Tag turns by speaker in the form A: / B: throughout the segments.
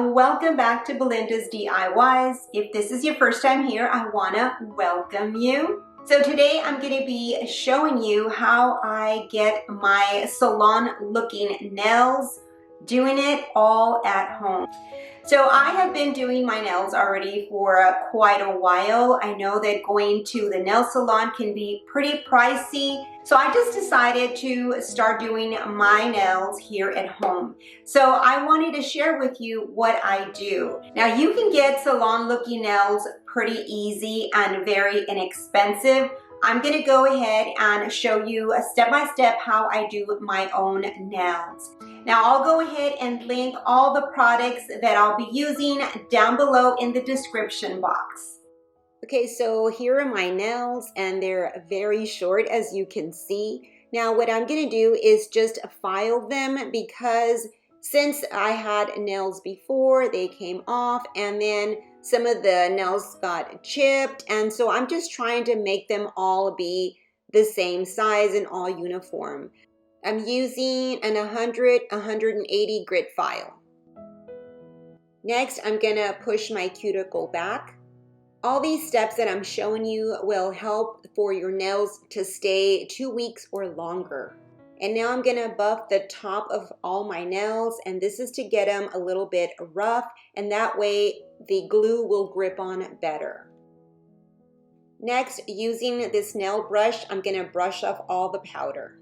A: welcome back to Belinda's DIYs. If this is your first time here, I wanna welcome you. So today I'm gonna be showing you how I get my salon looking nails, doing it all at home. So I have been doing my nails already for quite a while. I know that going to the nail salon can be pretty pricey. So I just decided to start doing my nails here at home. So I wanted to share with you what I do. Now you can get salon looking nails pretty easy and very inexpensive. I'm gonna go ahead and show you a step-by-step how I do my own nails. Now I'll go ahead and link all the products that I'll be using down below in the description box. Okay, so here are my nails and they're very short as you can see. Now what I'm gonna do is just file them because since I had nails before, they came off and then some of the nails got chipped, and so I'm just trying to make them all be the same size and all uniform. I'm using an 180 grit file. Next, I'm gonna push my cuticle back. All these steps that I'm showing you will help for your nails to stay 2 weeks or longer. And now I'm gonna buff the top of all my nails, and this is to get them a little bit rough, and that way the glue will grip on better. Next, using this nail brush, I'm gonna brush off all the powder.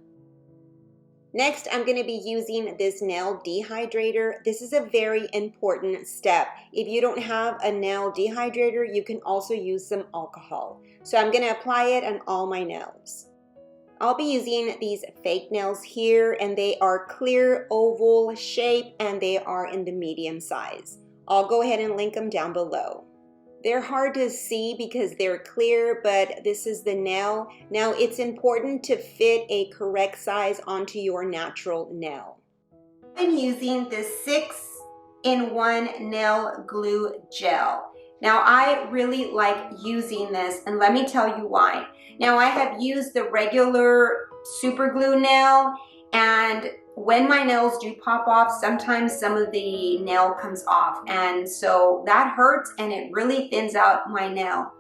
A: Next, I'm gonna be using this nail dehydrator. This is a very important step. If you don't have a nail dehydrator, you can also use some alcohol. So I'm gonna apply it on all my nails. I'll be using these fake nails here, and they are clear oval shape and they are in the medium size. I'll go ahead and link them down below. They're hard to see because they're clear, but this is the nail. Now it's important to fit a correct size onto your natural nail. I've been using this 6-in-1 nail glue gel. Now I really like using this, and let me tell you why. Now I have used the regular super glue nail, and when my nails do pop off, sometimes some of the nail comes off, and so that hurts and it really thins out my nail.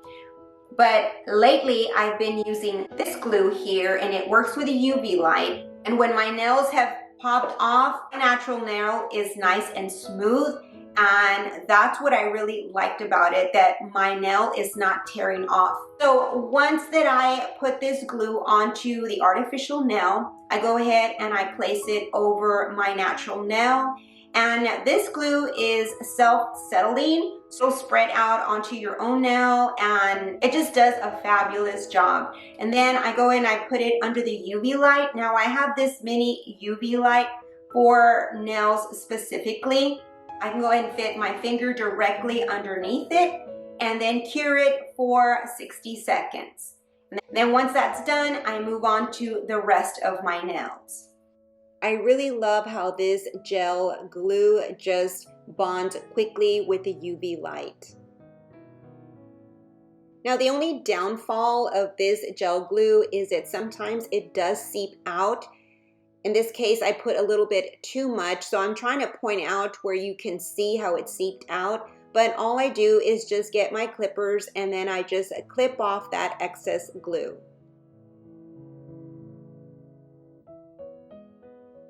A: But lately I've been using this glue here, and it works with a UV light, and when my nails have popped off, my natural nail is nice and smooth. And that's what I really liked about it, that my nail is not tearing off. So once that I put this glue onto the artificial nail, I go ahead and I place it over my natural nail. And this glue is self-settling, so spread out onto your own nail, and it just does a fabulous job. And then I go in and I put it under the UV light. Now I have this mini UV light for nails specifically. I can go ahead and fit my finger directly underneath it and then cure it for 60 seconds. And then once that's done, I move on to the rest of my nails. I really love how this gel glue just bonds quickly with the UV light. Now the only downfall of this gel glue is that sometimes it does seep out. In this case, I put a little bit too much, so I'm trying to point out where you can see how it seeped out, but all I do is just get my clippers and then I just clip off that excess glue.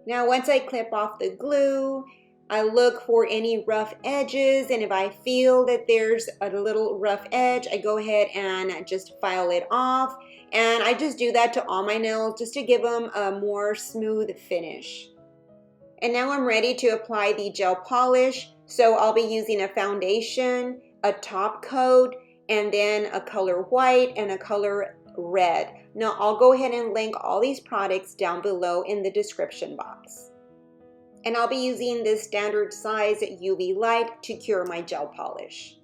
A: Now once I clip off the glue, I look for any rough edges, and if I feel that there's a little rough edge, I go ahead and just file it off. And I just do that to all my nails just to give them a more smooth finish. And now I'm ready to apply the gel polish. So I'll be using a foundation, a top coat, and then a color white and a color red. Now I'll go ahead and link all these products down below in the description box. And I'll be using this standard size UV light to cure my gel polish.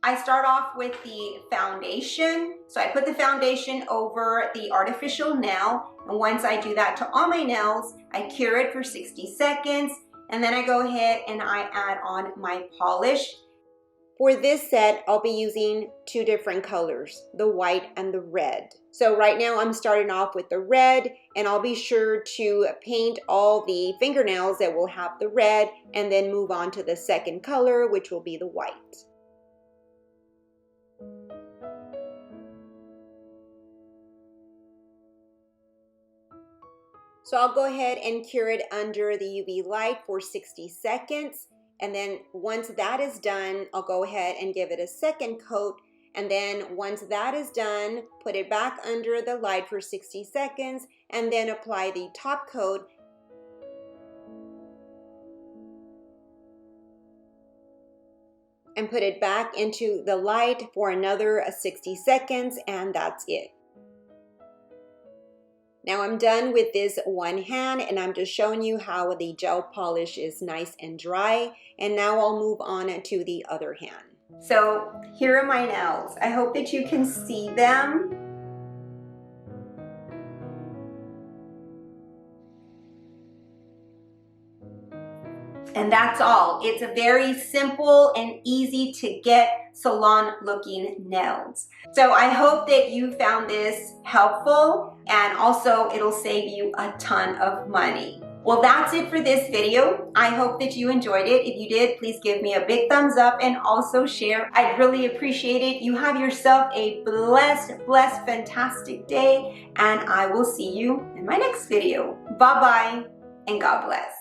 A: I start off with the foundation. So I put the foundation over the artificial nail, and once I do that to all my nails, I cure it for 60 seconds, and then I go ahead and I add on my polish. For this set, I'll be using two different colors, the white and the red. So right now I'm starting off with the red, and I'll be sure to paint all the fingernails that will have the red and then move on to the second color, which will be the white. So I'll go ahead and cure it under the UV light for 60 seconds. And then once that is done, I'll go ahead and give it a second coat. And then once that is done, put it back under the light for 60 seconds and then apply the top coat. And put it back into the light for another 60 seconds, and that's it. Now I'm done with this one hand, and I'm just showing you how the gel polish is nice and dry. And now I'll move on to the other hand. So here are my nails. I hope that you can see them. And that's all. It's a very simple and easy to get salon looking nails. So I hope that you found this helpful, and also it'll save you a ton of money. Well, that's it for this video. I hope that you enjoyed it. If you did, please give me a big thumbs up and also share. I'd really appreciate it. You have yourself a blessed, fantastic day, and I will see you in my next video. Bye-bye, and God bless.